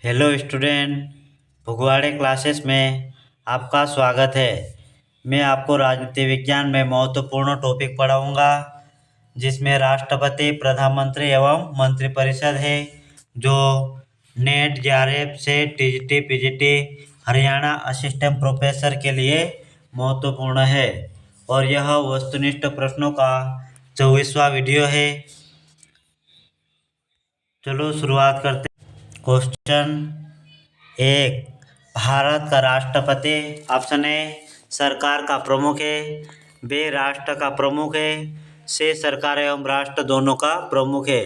Hello student, फगवाड़े classes में आपका स्वागत है। मैं आपको राजनीति विज्ञान में महत्वपूर्ण टॉपिक पढ़ाऊंगा, जिसमें राष्ट्रपति, प्रधानमंत्री एवं मंत्रिपरिषद है, जो नेट जेआरएफ से TGT PGT Haryana assistant professor के लिए महत्वपूर्ण है। और यह वस्तुनिष्ठ प्रश्नों का 24वां वीडियो है। चलो शुरुआत करते हैं। क्वेश्चन 1। भारत का राष्ट्रपति ऑप्शन ए सरकार का प्रमुख है, बी राष्ट्र का प्रमुख है, सी सरकार एवं राष्ट्र दोनों का प्रमुख है,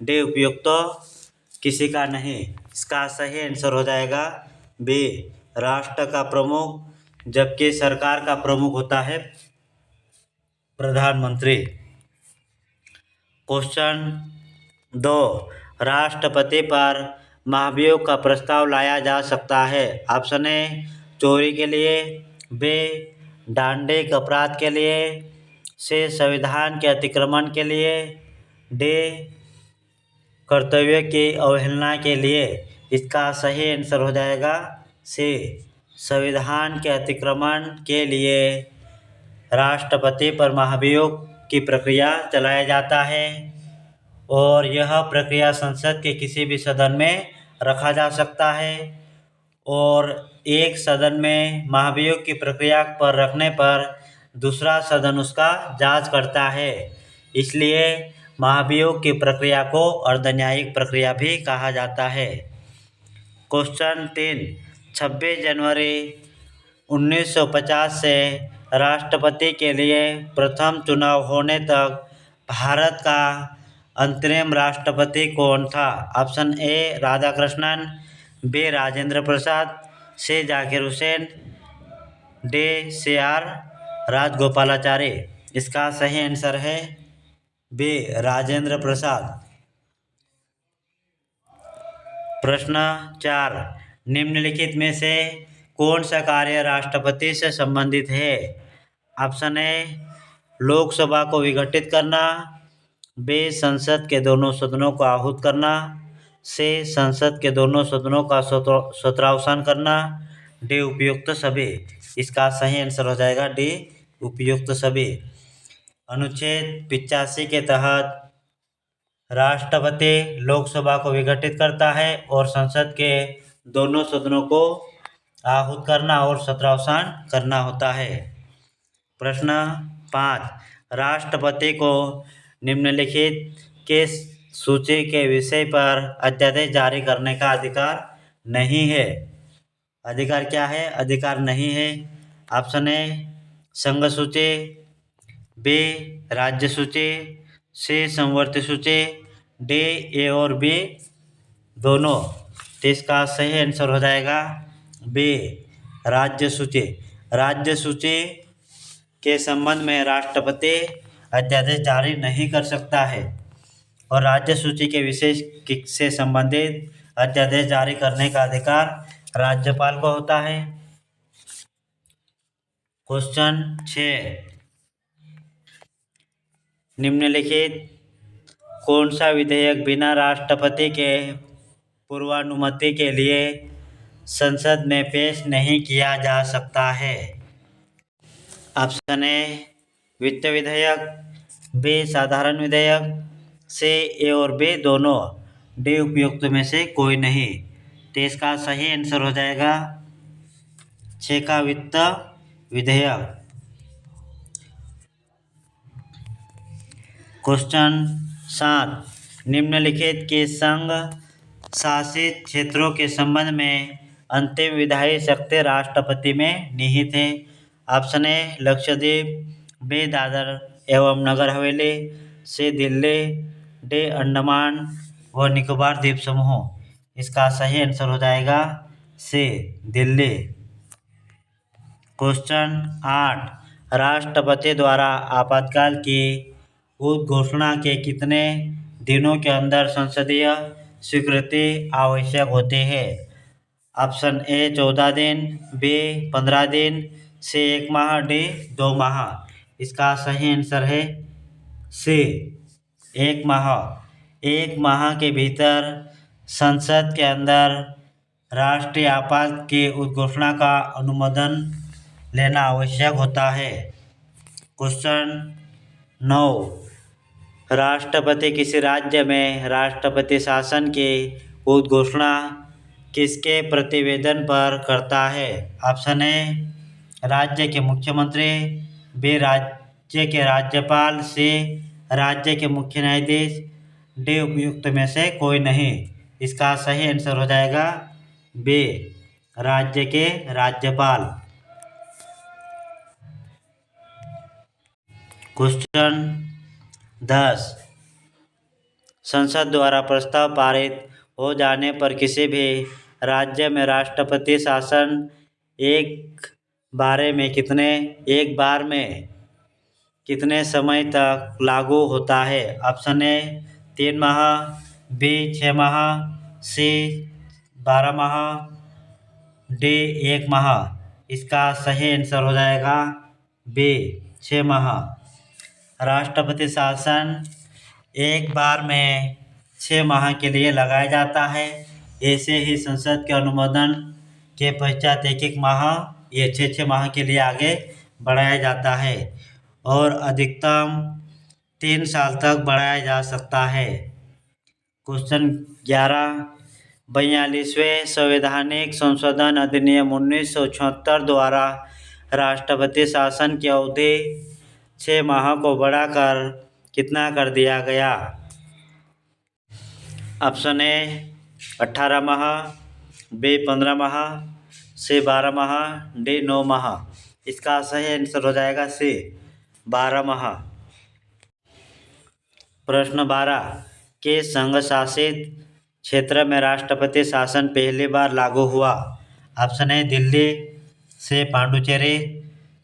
डी उपयुक्त किसी का नहीं। इसका सही आंसर हो जाएगा बी राष्ट्र का प्रमुख, जबकि सरकार का प्रमुख होता है प्रधानमंत्री। क्वेश्चन 2। राष्ट्रपति पर महाभियोग का प्रस्ताव लाया जा सकता है। ऑप्शन ए चोरी के लिए, बी डांडिक अपराध के लिए, सी संविधान के अतिक्रमण के लिए, डी कर्तव्य की अवहेलना के लिए। इसका सही आंसर हो जाएगा सी संविधान के अतिक्रमण के लिए राष्ट्रपति पर महाभियोग की प्रक्रिया चलाया जाता है, और यह प्रक्रिया संसद के किसी भी सदन में रखा जा सकता है, और एक सदन में महाभियोग की प्रक्रिया पर रखने पर दूसरा सदन उसका जांच करता है। इसलिए महाभियोग की प्रक्रिया को अर्धन्यायिक प्रक्रिया भी कहा जाता है। क्वेश्चन 3। 26 जनवरी 1950 से राष्ट्रपति के लिए प्रथम चुनाव होने तक भारत का अंतरिम राष्ट्रपति कौन था। Option A Radhakrishnan, B Rajendra Prasad, C Zakir Hussain, D CR Rajagopalachari. इसका सही आंसर है बी राजेंद्र प्रसाद। प्रश्न 4। निम्नलिखित में से कौन सा कार्य राष्ट्रपति से संबंधित है। ऑप्शन ए लोकसभा को विघटित करना, बी संसद के दोनों सदनों को आहूत करना, सी संसद के दोनों सदनों का सत्रावसान करना, डी उपयुक्त सभी। इसका सही आंसर हो जाएगा डी उपयुक्त सभी। अनुच्छेद 85 के तहत राष्ट्रपति लोकसभा को विघटित करता है और संसद के दोनों सदनों को आहूत करना और सत्रावसान करना होता है। प्रश्न 5। राष्ट्रपति को निम्नलिखित के सूची के विषय पर अध्यादेश जारी करने का अधिकार नहीं है। अधिकार क्या है? अधिकार नहीं है। ऑप्शन ए संघ सूची, बी राज्य सूची, सी संवर्ती सूची, डी ए और बी दोनों। तो इसका सही आंसर हो जाएगा बी राज्य सूची। राज्य सूची के संबंध में राष्ट्रपति अध्यादेश जारी नहीं कर सकता है, और राज्य सूची के विषय से संबंधित अध्यादेश जारी करने का अधिकार राज्यपाल को होता है। क्वेश्चन 6। निम्नलिखित कौन सा विधेयक बिना राष्ट्रपति के पूर्वानुमति के लिए संसद में पेश नहीं किया जा सकता है। ऑप्शन ए वित्त विधेयक, बी साधारण विधेयक, सी ए और बी दोनों, डी उपयुक्त में से कोई नहीं। तो इसका सही आंसर हो जाएगा 6 का वित्त विधेयक। क्वेश्चन 7। निम्नलिखित के संघ शासित क्षेत्रों के संबंध में अंतिम विधायी शक्ति राष्ट्रपति में निहित है। Option A Lakshadweep, B Dadra एवं नगर हवेली, सी दिल्ली, डी अंडमान व निकोबार द्वीप समूह। इसका सही आंसर हो जाएगा सी दिल्ली। क्वेश्चन 8। राष्ट्रपति द्वारा आपातकाल की घोषणा के कितने दिनों के अंदर संसदीय स्वीकृति आवश्यक होती है। ऑप्शन ए 14 दिन, बी 15 दिन, सी 1 माह, डी 2 माह। इसका सही आंसर है सी 1 माह। 1 माह के भीतर संसद के अंदर राष्ट्रीय आपात की उद्घोषणा का अनुमोदन लेना आवश्यक होता है। क्वेश्चन 9, राष्ट्रपति किसी राज्य में राष्ट्रपति शासन की उद्घोषणा किसके प्रतिवेदन पर करता है? ऑप्शन ए राज्य के मुख्यमंत्री, बी राज्य के राज्यपाल, सी राज्य के मुख्य न्यायाधीश, डी उपयुक्त में से कोई नहीं। इसका सही आंसर हो जाएगा बी राज्य के राज्यपाल। क्वेश्चन 10, संसद द्वारा प्रस्ताव पारित हो जाने पर किसी भी राज्य में राष्ट्रपति शासन एक बार में कितने समय तक लागू होता है? ऑप्शन ए 3 माह, बी 6 माह, सी 12 माह, डी 1 माह। इसका सही आंसर हो जाएगा बी 6 माह। राष्ट्रपति शासन एक बार में 6 माह के लिए लगाया जाता है। ऐसे ही संसद के अनुमोदन के पश्चात एक माह ये 6 माह के लिए आगे बढ़ाया जाता है और अधिकतम 3 साल तक बढ़ाया जा सकता है। क्वेश्चन 11, 42वें संवैधानिक संशोधन अधिनियम 1976 द्वारा राष्ट्रपति शासन की अवधि 6 माह को बढ़ाकर कितना कर दिया गया? ऑप्शन ए 18 माह, बी 15 माह, सी 12 माह, डी 9 माह। इसका सही आंसर हो जाएगा सी 12 माह। प्रश्न 12, किस संघ शासित क्षेत्र में राष्ट्रपति शासन पहली बार लागू हुआ? Option A Delhi, C Pondicherry,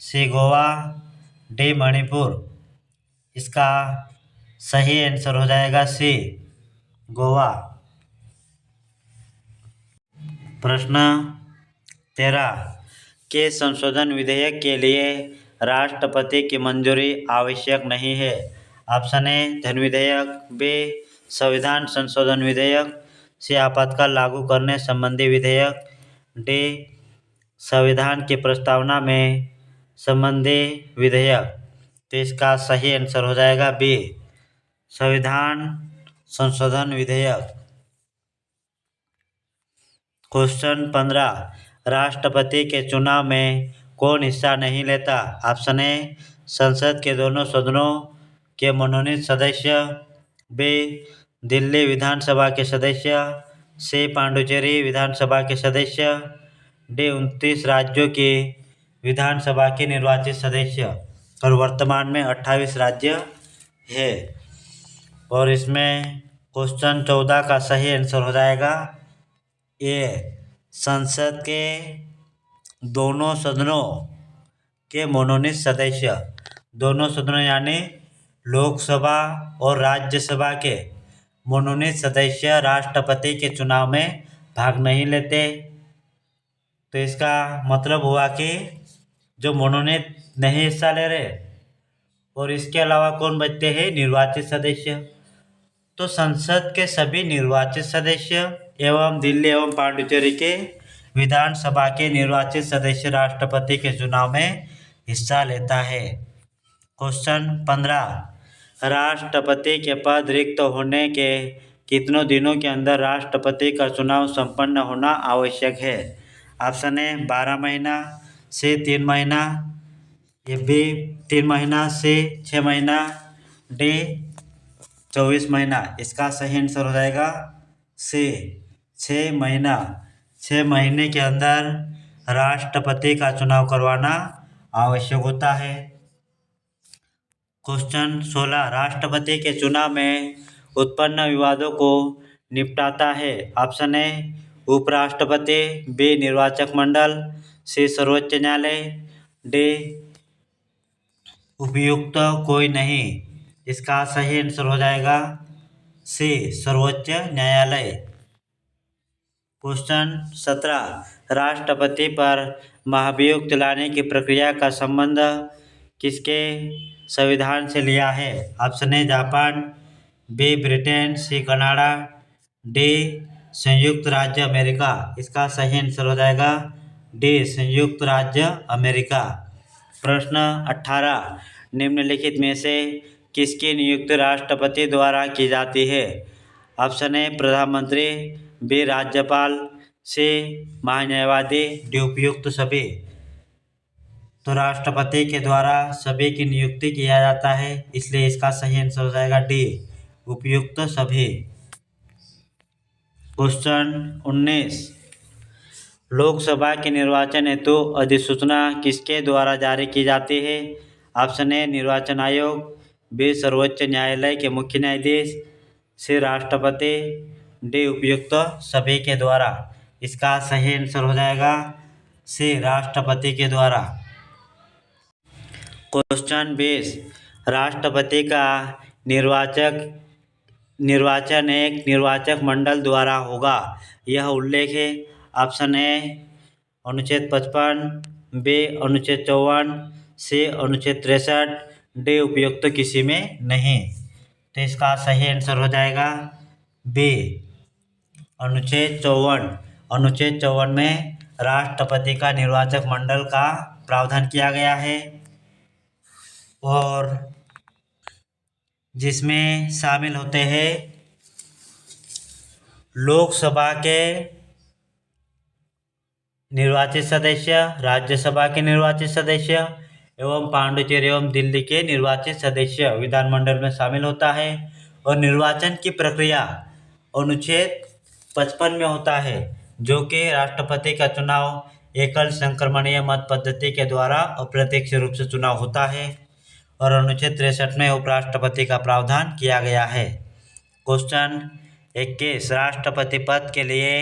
C Goa, D Manipur. इसका सही आंसर हो जाएगा सी गोवा। प्रश्न 13, के संशोधन विधेयक के लिए राष्ट्रपति की मंजूरी आवश्यक नहीं है? ऑप्शन ए धन विधेयक, बी संविधान संशोधन विधेयक, सी आपातकाल लागू करने संबंधी विधेयक, डी संविधान की प्रस्तावना में संबंधी विधेयक। तो इसका सही आंसर हो जाएगा बी संविधान संशोधन विधेयक। क्वेश्चन 15, राष्ट्रपति के चुनाव में कौन हिस्सा नहीं लेता? ऑप्शन ए संसद के दोनों सदनों के मनोनीत सदस्य, बी दिल्ली विधानसभा के सदस्य, सी पांडुचेरी विधानसभा के सदस्य, डी 29 राज्यों की विधानसभा के निर्वाचित सदस्य। और वर्तमान में 28 राज्य है। और इसमें क्वेश्चन 14 का सही आंसर हो जाएगा ए संसद के दोनों सदनों के मनोनीत सदस्य। दोनों सदनों यानी लोकसभा और राज्यसभा के मनोनीत सदस्य राष्ट्रपति के चुनाव में भाग नहीं लेते। तो इसका मतलब हुआ कि जो मनोनीत नहीं हिस्सा ले रहे और इसके अलावा कौन बचते हैं? निर्वाचित सदस्य। तो संसद के सभी निर्वाचित सदस्य एवं दिल्ली एवं पांडुचेरी के विधानसभा के निर्वाचित सदस्य राष्ट्रपति के चुनाव में हिस्सा लेता है। क्वेश्चन 15, राष्ट्रपति के पद रिक्त होने के कितनों दिनों के अंदर राष्ट्रपति का चुनाव संपन्न होना आवश्यक है? ऑप्शन ए 12 महीना, सी 3 महीना, ये बी 3 महीना, सी 6 महीना, डी 24 महीना। इसका सही आंसर हो जाएगा सी 6 महीना। 6 महीने के अंदर राष्ट्रपति का चुनाव करवाना आवश्यक होता है। क्वेश्चन 16, राष्ट्रपति के चुनाव में उत्पन्न विवादों को निपटाता है? ऑप्शन ए उपराष्ट्रपति, बी निर्वाचक मंडल, सी सर्वोच्च न्यायालय, डी उपयुक्त कोई नहीं। इसका सही आंसर हो जाएगा सी सर्वोच्च न्यायालय। क्वेश्चन 17, राष्ट्रपति पर महाभियोग चलाने की प्रक्रिया का संबंध किसके संविधान से लिया है? Option A Japan, B Britain, C Canada, D संयुक्त राज्य अमेरिका। इसका सही आंसर हो जाएगा डी, संयुक्त राज्य अमेरिका। प्रश्न 18, निम्नलिखित में से किसकी नियुक्ति राष्ट्रपति द्वारा की जाती है? ऑप्शन ए प्रधानमंत्री, बी राज्यपाल, सी महान्यायवादी, डी उपयुक्त सभी। तो राष्ट्रपति के द्वारा सभी की नियुक्ति किया जाता है, इसलिए इसका सही आंसर हो जाएगा डी, उपयुक्त सभी। क्वेश्चन 19, लोकसभा के निर्वाचन हेतु अधिसूचना किसके द्वारा जारी की जाती है? ऑप्शन ए निर्वाचन आयोग, बी सर्वोच्च न्यायालय के मुख्य न्यायाधीश, सी राष्ट्रपति, डी उपयुक्त सभी के द्वारा। इसका सही आंसर हो जाएगा सी, राष्ट्रपति के द्वारा। क्वेश्चन 20, राष्ट्रपति का निर्वाचन एक निर्वाचक मंडल द्वारा होगा, यह उल्लेख है? ऑप्शन ए अनुच्छेद 55, बी अनुच्छेद 54, सी अनुच्छेद 63, डी उपयुक्त किसी में नहीं। तो इसका सही आंसर हो जाएगा बी, अनुच्छेद 54। अनुच्छेद 54 में राष्ट्रपति का निर्वाचक मंडल का प्रावधान किया गया है और जिसमें शामिल होते हैं लोकसभा के निर्वाचित सदस्य, राज्यसभा के निर्वाचित सदस्य एवं पांडिचेरी एवं दिल्ली के निर्वाचित सदस्य विधानमंडल में शामिल होता है। और निर्वाचन की प्रक्रिया अनुच्छेद 55 में होता है, जो कि राष्ट्रपति का चुनाव एकल संक्रमणीय मत पद्धति के द्वारा अप्रत्यक्ष रूप से चुनाव होता है। और अनुच्छेद 63 में उपराष्ट्रपति का प्रावधान किया गया है। क्वेश्चन 21, राष्ट्रपति पद के लिए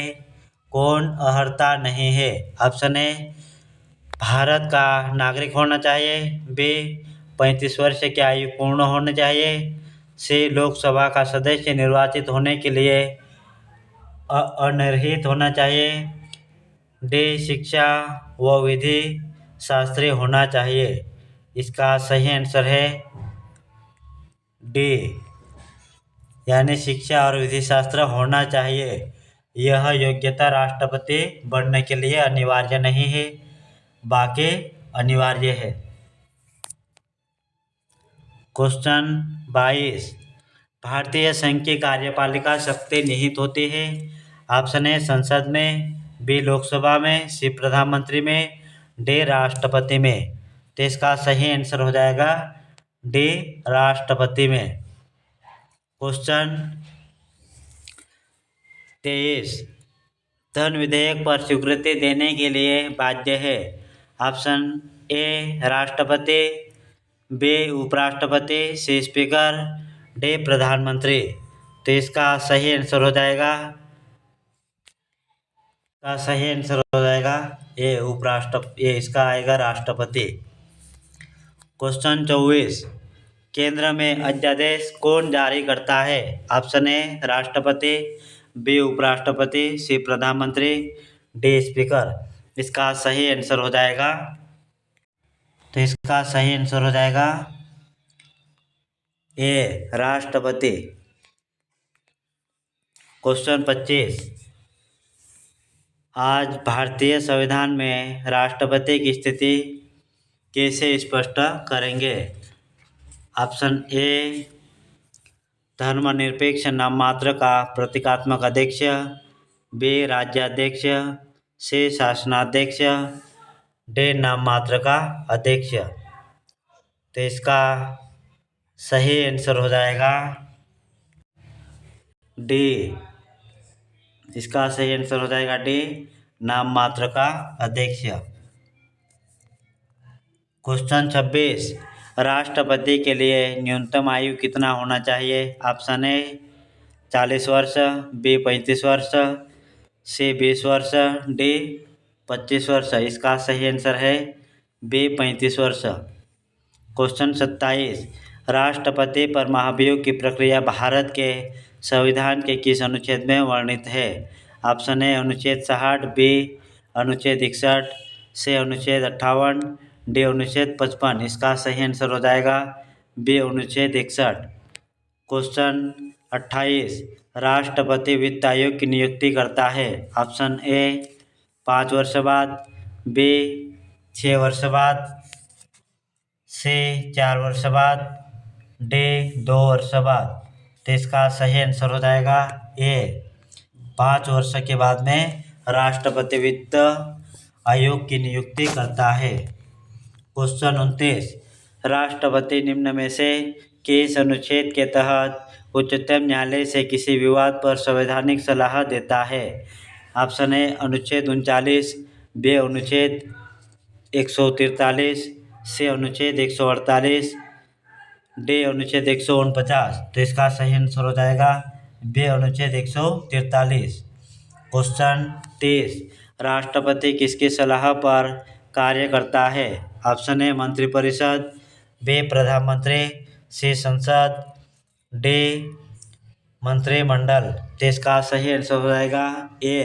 कौन अर्हता नहीं है? ऑप्शन ए भारत का नागरिक होना चाहिए, बी 35 वर्ष की आयु पूर्ण होनी चाहिए, सी लोकसभा का सदस्य निर्वाचित होने के लिए अनिर्हित होना चाहिए, डी शिक्षा व विधि शास्त्री होना चाहिए। इसका सही आंसर है डी, यानी शिक्षा और विधि शास्त्र होना चाहिए। यह योग्यता राष्ट्रपति बनने के लिए अनिवार्य नहीं है, बाकी अनिवार्य है। क्वेश्चन 22, भारतीय संघ की कार्यपालिका शक्ति निहित होती है? ऑप्शन ए संसद में, बी लोकसभा में, सी प्रधानमंत्री में, डी राष्ट्रपति में। तो इसका सही आंसर हो जाएगा डी, राष्ट्रपति में। क्वेश्चन 23, धन विधेयक पर स्वीकृति देने के लिए बाध्य है? ऑप्शन ए राष्ट्रपति, बी उपराष्ट्रपति, सी स्पीकर, डी प्रधानमंत्री। तो इसका सही आंसर हो जाएगा ये इसका आएगा राष्ट्रपति। क्वेश्चन 24, केंद्र में अध्यादेश कौन जारी करता है? ऑप्शन ए राष्ट्रपति, बी उपराष्ट्रपति, सी प्रधानमंत्री, डी स्पीकर। इसका सही आंसर हो जाएगा ए राष्ट्रपति। क्वेश्चन 25, आज भारतीय संविधान में राष्ट्रपति की स्थिति कैसे स्पष्ट करेंगे? ऑप्शन ए धर्मनिरपेक्ष नाममात्र का प्रतीकात्मक अध्यक्ष, बी राज्याध्यक्ष, सी शासनाध्यक्ष, डी नाममात्र का अध्यक्ष। तो इसका सही आंसर हो जाएगा डी, इसका सही आंसर हो जाएगा डी, नाममात्र का अध्यक्ष। क्वेश्चन 26, राष्ट्रपति के लिए न्यूनतम आयु कितना होना चाहिए? ऑप्शन ए 40 वर्ष, बी 35 वर्ष, सी 20 वर्ष, डी 25 वर्ष। इसका सही आंसर है बी 35 वर्ष। क्वेश्चन 27, राष्ट्रपति पर महाभियोग की प्रक्रिया भारत के संविधान के किस अनुच्छेद में वर्णित है? ऑप्शन ए अनुच्छेद 60, बी अनुच्छेद 61, सी अनुच्छेद 58, डी अनुच्छेद 55। इसका सही आंसर हो जाएगा बी अनुच्छेद 61। क्वेश्चन 28, राष्ट्रपति वित्त आयोग की नियुक्ति करता है? ऑप्शन ए 5 वर्ष बाद, बी 6 वर्ष बाद, सी 4 वर्ष बाद, डी 2 वर्ष बाद। तो इसका सही आंसर हो जाएगा ए 5 वर्ष के बाद में राष्ट्रपति वित्त आयोग की नियुक्ति करता है। क्वेश्चन 29, राष्ट्रपति निम्न में से किस अनुच्छेद के तहत उच्चतम न्यायालय से किसी विवाद पर संवैधानिक सलाह देता है? ऑप्शन ए अनुच्छेद 39, बी अनुच्छेद 143, सी अनुच्छेद 148, डी अनुच्छेद 149। तो इसका सही आंसर हो जाएगा बी अनुच्छेद 143। क्वेश्चन 30, राष्ट्रपति किसकी सलाह पर कार्य करता है? ऑप्शन ए मंत्रिपरिषद, बी प्रधानमंत्री, सी संसद, डी मंत्रिमंडल। तो इसका सही आंसर हो जाएगा ए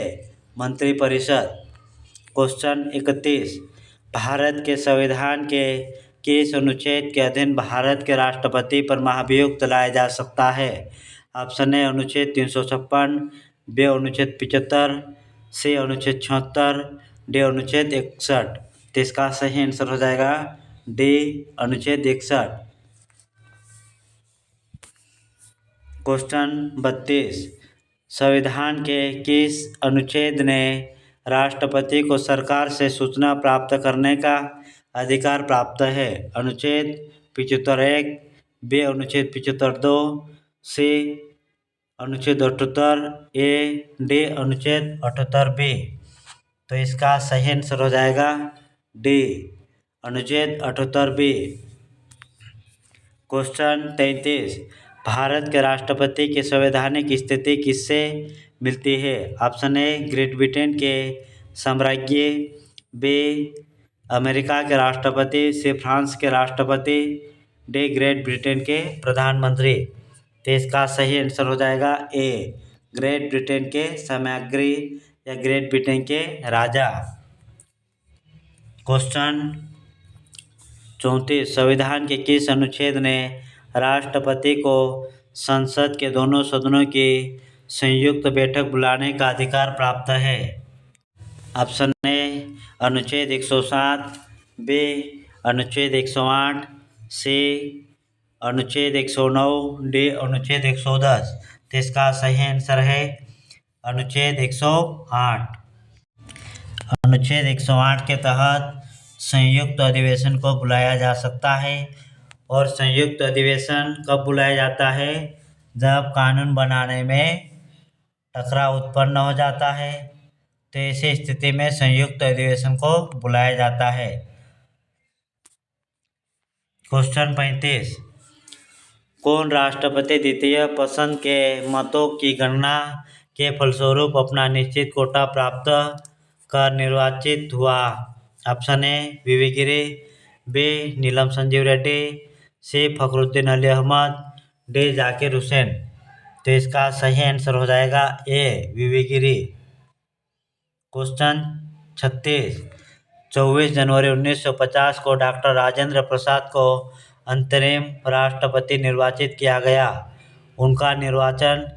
मंत्रिपरिषद। क्वेश्चन 31, भारत के संविधान के किस अनुच्छेद के अधीन भारत के राष्ट्रपति पर महाभियोग चलाया जा सकता है? ऑप्शन ए अनुच्छेद 356, बी अनुच्छेद 75, सी अनुच्छेद 76, डी अनुच्छेद 61। तो इसका सही आंसर हो जाएगा डी अनुच्छेद 61। क्वेश्चन 32, संविधान के किस अनुच्छेद ने राष्ट्रपति को सरकार से सूचना प्राप्त करने का अधिकार प्राप्त है? अनुच्छेद 75(1), बी अनुच्छेद 75(2), सी अनुच्छेद 78, ए डी अनुच्छेद 78(b). तो इसका सही आंसर हो जाएगा डी अनुच्छेद 78(b). क्वेश्चन 33, भारत के राष्ट्रपति की संवैधानिक स्थिति किससे मिलती है? ऑप्शन ए ग्रेट ब्रिटेन के साम्राज्य, बी अमेरिका के राष्ट्रपति, सी फ्रांस के राष्ट्रपति, डी ग्रेट ब्रिटेन के प्रधानमंत्री। तो इसका सही आंसर हो जाएगा ए ग्रेट ब्रिटेन के साम्राज्ञी या ग्रेट ब्रिटेन के राजा। क्वेश्चन 34, संविधान के किस अनुच्छेद ने राष्ट्रपति को संसद के दोनों सदनों की संयुक्त बैठक बुलाने का अधिकार प्राप्त है? ऑप्शन ए अनुच्छेद 107, बी अनुच्छेद 108, सी अनुच्छेद 109, डी अनुच्छेद 110। तो इसका सही आंसर है अनुच्छेद 108। अनुच्छेद 108 के तहत संयुक्त अधिवेशन को बुलाया जा सकता है और संयुक्त अधिवेशन कब बुलाया जाता है? जब कानून बनाने में टकराव उत्पन्न हो जाता है। तो ऐसी स्थिति में संयुक्त अधिवेशन को बुलाया जाता है। क्वेश्चन 35, कौन राष्ट्रपति द्वितीय पसंद के मतों की गणना के फलस्वरूप अपना निश्चित कोटा प्राप्त कर निर्वाचित हुआ? Option A V Giri, B Neelam Sanjiva Reddy, C Fakhruddin Ali Ahmed, D Zakir Hussain. तो इसका सही आंसर हो जाएगा ए वी गिरी। क्वेश्चन 36, 24 जनवरी 1950 को डॉक्टर राजेंद्र प्रसाद को अंतरिम राष्ट्रपति निर्वाचित किया गया। उनका निर्वाचन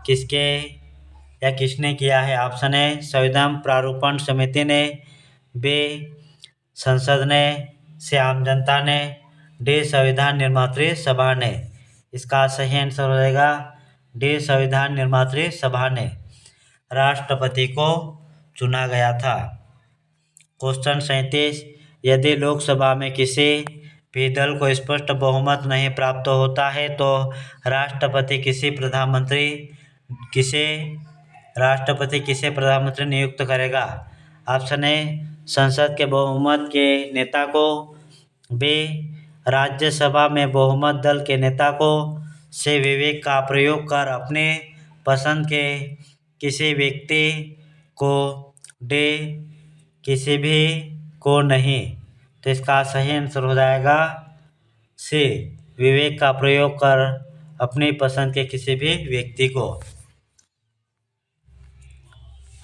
किसने किया है? ऑप्शन ए संविधान प्रारूपण समिति ने, बी संसद ने, सी आम जनता ने, डी संविधान निर्मात्री सभा ने। इसका सही आंसर हो जाएगा डी संविधान निर्मात्री सभा ने राष्ट्रपति को चुना गया था। क्वेश्चन 37, यदि लोकसभा में किसी भी दल को स्पष्ट बहुमत नहीं प्राप्त होता है तो राष्ट्रपति किसे प्रधानमंत्री नियुक्त करेगा? ऑप्शन ए संसद के बहुमत के नेता को, बी राज्यसभा में बहुमत दल के नेता को, से विवेक का प्रयोग कर अपने पसंद के किसी व्यक्ति को, डी किसी भी को नहीं। तो इसका सही आंसर हो जाएगा सी विवेक का प्रयोग कर अपनी पसंद के किसी भी व्यक्ति को।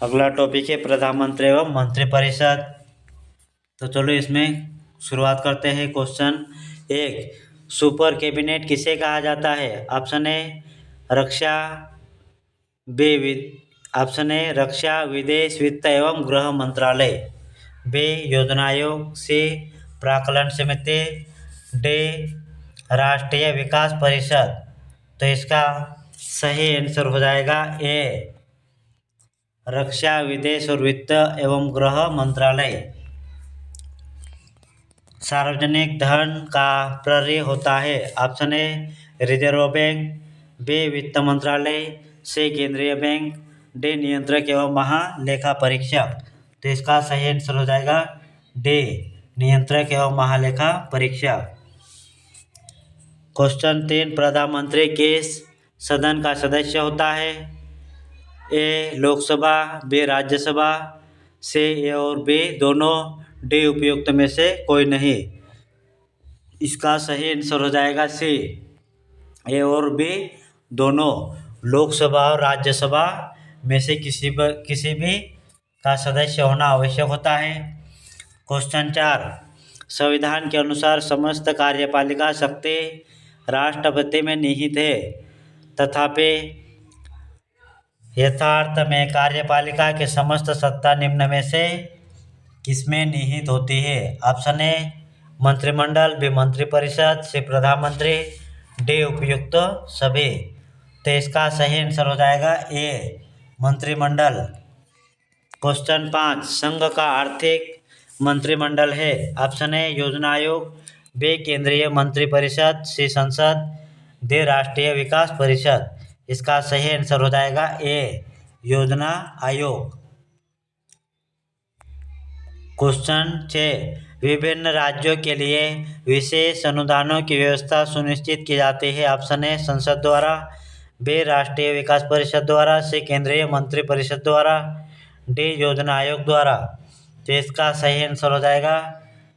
अगला टॉपिक है प्रधानमंत्री एवं मंत्रिपरिषद। तो चलो इसमें शुरुआत करते हैं। क्वेश्चन 1, सुपर कैबिनेट किसे कहा जाता है? Option A Raksha option A रक्षा विदेश वित्त एवं गृह मंत्रालय, बी योजना आयोग, सी प्राक्कलन समिति, डी राष्ट्रीय विकास परिषद। तो इसका सही आंसर हो जाएगा ए रक्षा विदेश और वित्त एवं गृह मंत्रालय। सार्वजनिक धन का प्रहरी होता है। Option A reserve bank, B वित्त मंत्रालय, सी केंद्रीय बैंक, डी नियंत्रक एवं महालेखा परीक्षक। तो इसका सही आंसर हो जाएगा डी नियंत्रक एवं महालेखा परीक्षक। क्वेश्चन 3, प्रधानमंत्री किस सदन का सदस्य होता है? ए लोकसभा, बी राज्यसभा, सी ए और बी दोनों, डी उपयुक्त में से कोई नहीं। इसका सही आंसर हो जाएगा सी ए और बी दोनों, लोकसभा और राज्यसभा में से किसी भी का सदस्य होना आवश्यक होता है। क्वेश्चन 4, संविधान के अनुसार समस्त कार्यपालिका शक्ति राष्ट्रपति में निहित है, तथापि यथार्थ में कार्यपालिका के समस्त सत्ता निम्न में से किसमें निहित होती है? ऑप्शन ए मंत्रिमंडल, बी मंत्रिपरिषद, सी प्रधानमंत्री, डी उपयुक्त सभी। तो इसका सही आंसर हो जाएगा ए मंत्रिमंडल। क्वेश्चन 5, संघ का आर्थिक मंत्रिमंडल है। ऑप्शन ए योजना आयोग, बी केंद्रीय मंत्रिपरिषद, सी संसद, डी राष्ट्रीय विकास परिषद। इसका सही आंसर हो जाएगा ए योजना आयोग। क्वेश्चन 6, विभिन्न राज्यों के लिए विशेष अनुदानों की व्यवस्था सुनिश्चित की जाती है। ऑप्शन ए संसद द्वारा, बी राष्ट्रीय विकास परिषद द्वारा, सी केंद्रीय मंत्रिपरिषद द्वारा, डी योजना आयोग द्वारा। तो इसका सही आंसर हो जाएगा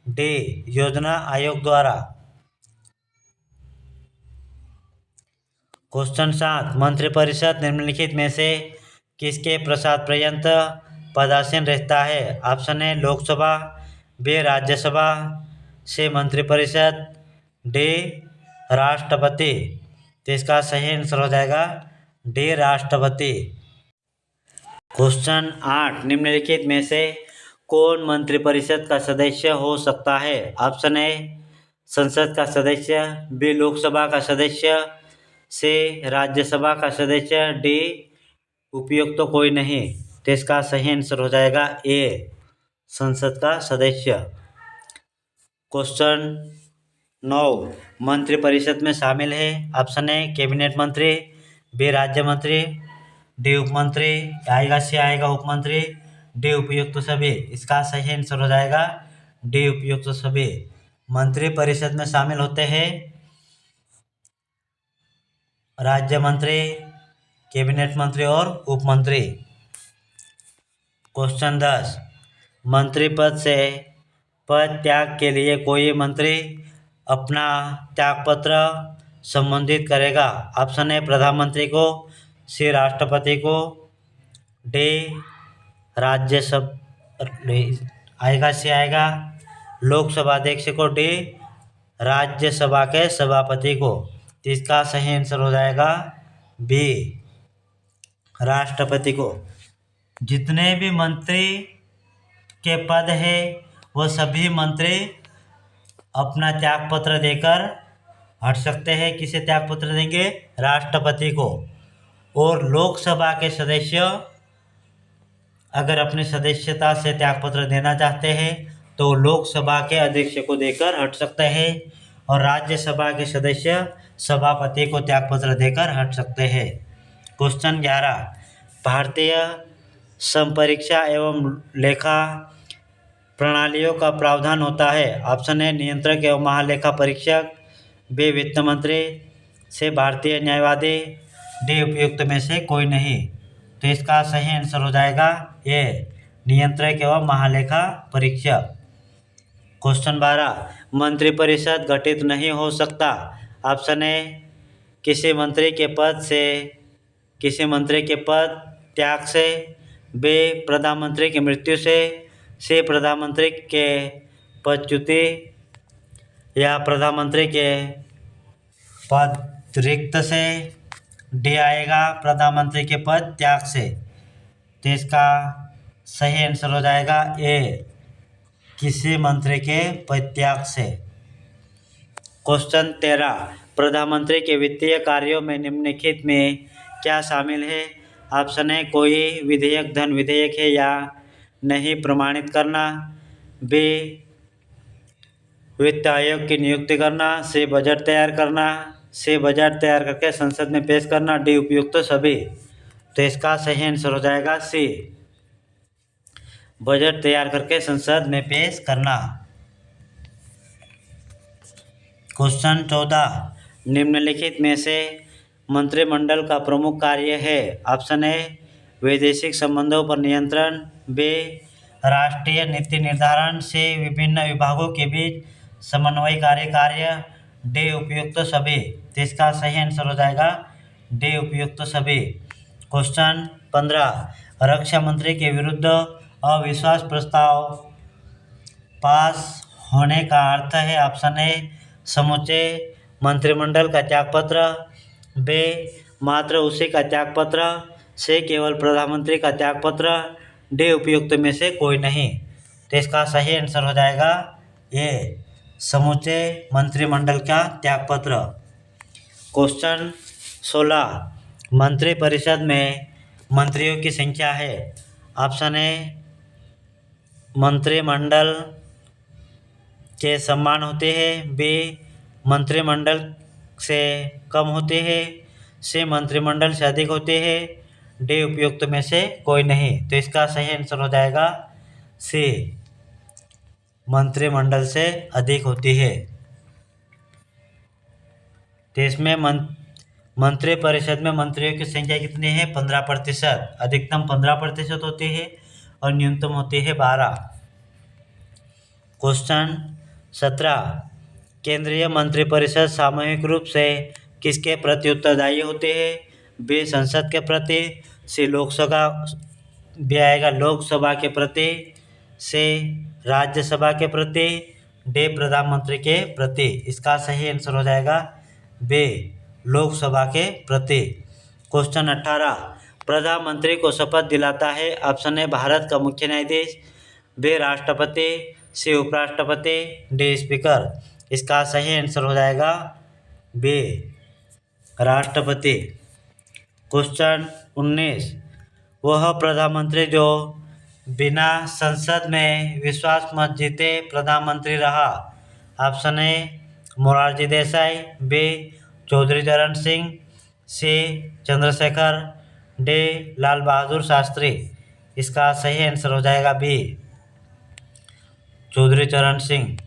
डी योजना आयोग द्वारा। क्वेश्चन 7, मंत्रिपरिषद निम्नलिखित में से किसके प्रसाद पर्यंत पदासीन रहता है? Option A Lok Sabha, B Rajya Sabha, C मंत्रिपरिषद, डी राष्ट्रपति। तो इसका सही आंसर हो जाएगा डी राष्ट्रपति। क्वेश्चन 8, निम्नलिखित में से कौन मंत्रिपरिषद का सदस्य हो सकता है? ऑप्शन ए संसद का सदस्य, बी लोकसभा का सदस्य, सी राज्यसभा का सदस्य, डी उपयुक्त तो कोई नहीं। तो इसका सही आंसर हो जाएगा ए संसद का सदस्य। क्वेश्चन 9, मंत्रिपरिषद में शामिल है। ऑप्शन ए कैबिनेट मंत्री, बी राज्य मंत्री, डी उप मंत्री, आएगा सी आएगा उप मंत्री, डी उपयुक्त सभी। इसका सही आंसर हो जाएगा डी उपयुक्त सभी। मंत्रिपरिषद में शामिल होते हैं राज्य मंत्री, कैबिनेट मंत्री और उप मंत्री। क्वेश्चन 10, मंत्री पद से पद त्याग के लिए कोई मंत्री अपना त्यागपत्र संबंधित करेगा। ऑप्शन ए प्रधानमंत्री को, सी राष्ट्रपति को, डी राज्यसभा आएगा सी आएगा लोकसभा अध्यक्ष को, डी राज्यसभा के सभापति को। तो इसका सही आंसर हो जाएगा बी राष्ट्रपति को। जितने भी मंत्री के पद है वो सभी मंत्री अपना त्यागपत्र देकर हट सकते हैं। किसे त्यागपत्र देंगे? राष्ट्रपति को। और लोकसभा के सदस्य अगर अपनी सदस्यता से त्यागपत्र देना चाहते हैं तो लोकसभा के अध्यक्ष को देकर हट सकते हैं, और राज्यसभा के सदस्य सभापति को त्यागपत्र देकर हट सकते हैं। क्वेश्चन 11, भारतीय संपरीक्षा एवं लेखा प्रणालियों का प्रावधान होता है। ऑप्शन ए नियंत्रक एवं महालेखा परीक्षक, बी वित्त मंत्री, सी भारतीय न्यायवादी, डी उपयुक्त में से कोई नहीं। तो इसका सही आंसर हो जाएगा ए नियंत्रक एवं महालेखा परीक्षक। क्वेश्चन 12, मंत्रिपरिषद गठित नहीं हो सकता। ऑप्शन ए किसी मंत्री के पद त्याग से, बी प्रधानमंत्री की मृत्यु से, सी प्रधानमंत्री के पदच्युति या प्रधानमंत्री के पद रिक्त से, डी आएगा प्रधानमंत्री के पद त्याग से। तो इसका सही आंसर हो जाएगा ए, किसी मंत्री के पद त्याग से। क्वेश्चन 13, प्रधानमंत्री के वित्तीय कार्यों में निम्नलिखित में क्या शामिल है? ऑप्शन है कोई विधेयक धन विधेयक है या नहीं प्रमाणित करना, बी वित्त आयोग की नियुक्ति करना, सी बजट तैयार करना, सी बजट तैयार करके संसद में पेश करना, डी उपयुक्त सभी। तो इसका सही आंसर हो जाएगा सी, बजट तैयार करके संसद में पेश करना। क्वेश्चन 14, निम्नलिखित में से मंत्रिमंडल का प्रमुख कार्य है? ऑप्शन ए वैदेशिक संबंधों पर नियंत्रण, बी राष्ट्रीय नीति निर्धारण, सी विभिन्न विभागों के बीच समन्वयकारी कार्य, डी उपयुक्त सभी। तो इसका सही आंसर हो जाएगा डी उपयुक्त सभी। क्वेश्चन 15, रक्षा मंत्री के विरुद्ध अविश्वास प्रस्ताव पास होने का अर्थ है? ऑप्शन ए समूचे मंत्रिमंडल का त्यागपत्र, बी मात्र उसी का त्यागपत्र, सी केवल प्रधानमंत्री का त्यागपत्र, डी उपयुक्त में से कोई नहीं। तो इसका सही आंसर हो जाएगा ए, समूचे मंत्रिमंडल का त्यागपत्र। क्वेश्चन 16, मंत्रिपरिषद में मंत्रियों की संख्या है? ऑप्शन ए मंत्रिमंडल के समान होते हैं, बी मंत्रिमंडल से कम होते हैं, सी मंत्रिमंडल से अधिक होते हैं, डी उपयुक्त में से कोई नहीं। तो इसका सही आंसर हो जाएगा सी, मंत्रिमंडल से अधिक होती है। तो इसमें मंत्रिपरिषद में मंत्रियों की संख्या कितनी है? 15%। अधिकतम 15% होती है और न्यूनतम होती है 12। क्वेश्चन 17, केंद्रीय मंत्रिपरिषद सामूहिक रूप से किसके प्रति उत्तरदायी होते हैं? बी संसद के प्रति, सी लोकसभा, बी आएगा लोकसभा के प्रति, सी राज्यसभा के प्रति, डी प्रधानमंत्री के प्रति। इसका सही आंसर हो जाएगा बी लोकसभा के प्रति। क्वेश्चन 18, प्रधानमंत्री को शपथ दिलाता है? ऑप्शन ए भारत का मुख्य न्यायाधीश, बी राष्ट्रपति, सी उपराष्ट्रपति, डी स्पीकर। इसका सही आंसर हो जाएगा बी राष्ट्रपति। क्वेश्चन 19, वह प्रधानमंत्री जो बिना संसद में विश्वास मत जीते प्रधानमंत्री रहा? Option A Morarji Desai, B Chaudhary Charan Singh, C Chandrashekhar, D Lal Bahadur Shastri. इसका सही आंसर हो जाएगा बी चौधरी चरण सिंह।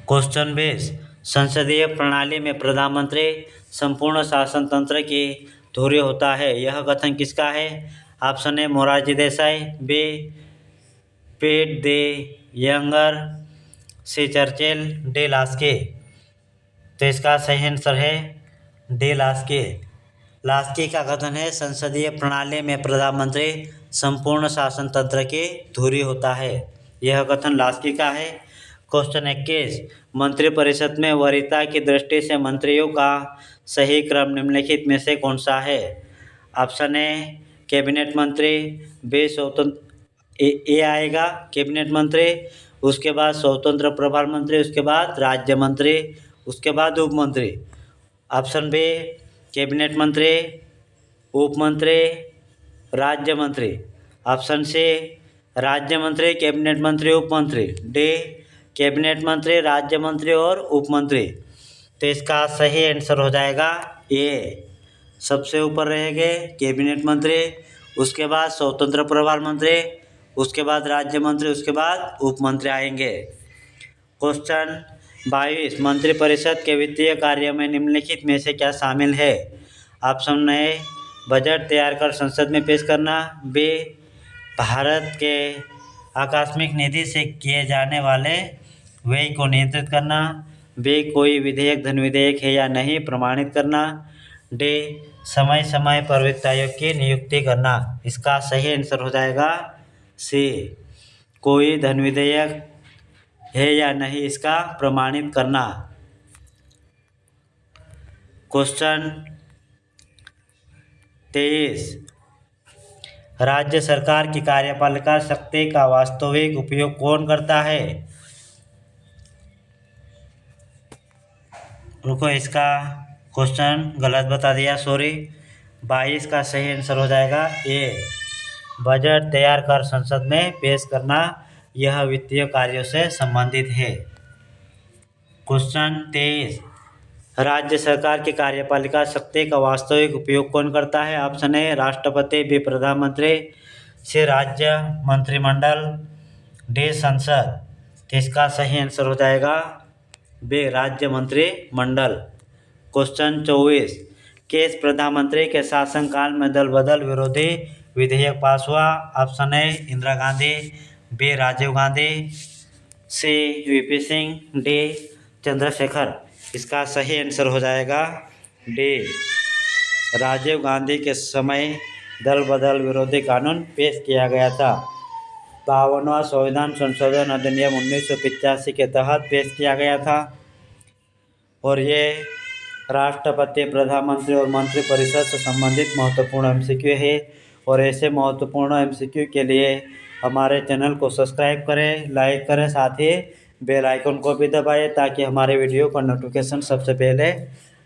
क्वेश्चन 20, संसदीय प्रणाली में प्रधानमंत्री संपूर्ण शासन तंत्र की धुरी होता है, यह कथन किसका है? Option A Morarji Desai, B Pitt the Younger, C Churchill, D Laski. तो इसका सही आंसर है डी लास्की। लास्की का कथन है संसदीय प्रणाली में प्रधानमंत्री संपूर्ण शासन तंत्र की धुरी होता है, यह कथन लास्की का है। क्वेश्चन 21, मंत्रिपरिषद में वरीयता की दृष्टि से मंत्रियों का सही क्रम निम्नलिखित में से कौन सा है? ऑप्शन ए कैबिनेट मंत्री, बी स्वतंत्र, ए आएगा कैबिनेट मंत्री, उसके बाद स्वतंत्र प्रभार मंत्री, उसके बाद राज्य मंत्री, उसके बाद उप मंत्री। ऑप्शन बी कैबिनेट मंत्री, उप मंत्री, राज्य मंत्री। ऑप्शन सी राज्य मंत्री, कैबिनेट मंत्री, उप मंत्री, डी कैबिनेट मंत्री, राज्य मंत्री और उप मंत्री। तो इसका सही आंसर हो जाएगा ए, सबसे ऊपर रहेंगे कैबिनेट मंत्री, उसके बाद स्वतंत्र प्रभार मंत्री, उसके बाद राज्य मंत्री, उसके बाद उप मंत्री आएंगे। क्वेश्चन 22, मंत्रिपरिषद के वित्तीय कार्य में निम्नलिखित में से क्या शामिल है? ऑप्शन ए बजट तैयार कर संसद में पेश करना, बी भारत के आकस्मिक निधि से किए जाने वाले व्यय को नियंत्रित करना, बी कोई विधेयक धन विधेयक है या नहीं प्रमाणित करना, डी समय समय पर वित्त आयोग की नियुक्ति करना। इसका सही आंसर हो जाएगा सी, कोई धन विधेयक है या नहीं इसका प्रमाणित करना। क्वेश्चन 23 राज्य सरकार की कार्यपालिका शक्ति का वास्तविक उपयोग कौन करता है? रुको, इसका क्वेश्चन गलत बता दिया, सॉरी। 22 का सही आंसर हो जाएगा ए, बजट तैयार कर संसद में पेश करना। यह वित्तीय कार्यों से संबंधित है। क्वेश्चन 23 राज्य सरकार की कार्यपालिका शक्ति का वास्तविक उपयोग कौन करता है? ऑप्शन ए राष्ट्रपति, बी प्रधानमंत्री, सी राज्य मंत्रिमंडल, डी संसद। तो इसका सही आंसर हो जाएगा बी राज्य मंत्रिमंडल। क्वेश्चन 24 किस प्रधानमंत्री के शासनकाल में दल बदल विरोधी विधेयक पास हुआ? Option A Indira Gandhi, B Rajiv Gandhi, C VP Singh, D Chandrashekhar. इसका सही आंसर हो जाएगा डी राजीव गांधी के समय दल बदल विरोधी कानून पेश किया गया था। 52वां संविधान संशोधन अधिनियम 1985 के तहत पेश किया गया था और ये राष्ट्रपति, प्रधानमंत्री और मंत्रिपरिषद से संबंधित महत्वपूर्ण एमसीक्यू है। और ऐसे महत्वपूर्ण एमसीक्यू के लिए हमारे चैनल को सब्सक्राइब करें, लाइक करें, साथ ही बेल आइकन को भी दबाएं ताकि हमारे वीडियो का नोटिफिकेशन सबसे पहले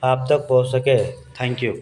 आप तक पहुंच सके। Thank you.